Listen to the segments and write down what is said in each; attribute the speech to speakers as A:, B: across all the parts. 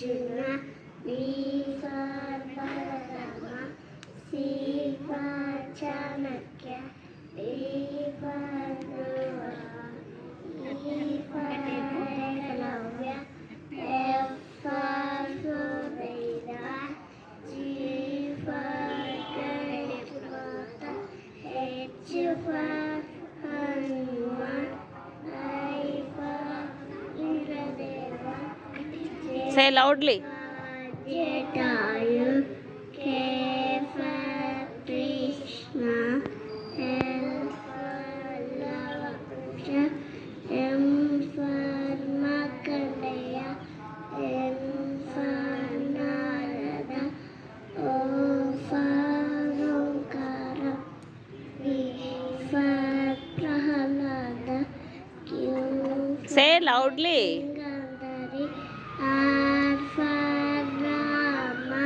A: Arjuna, V for Balarama, C for Chanakya, D for Dhruva, E for Eklavya, F for Sudhira, G for Gayatri, H for Hanuman, I for Indradeva,
B: Say loudly.
A: Jatayu, K for Krishna, L for Lavakusha, M for Markandeya, N for Narada, O for Omkara, P for Prahalada, Q
B: Say loudly.
A: Gandhari, R for Rama,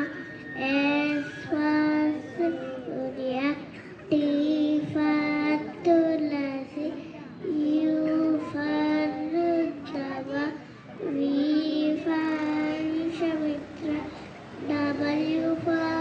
A: S for Surya, T for Tulasi, U for Rudrava, V for Shamitra, W for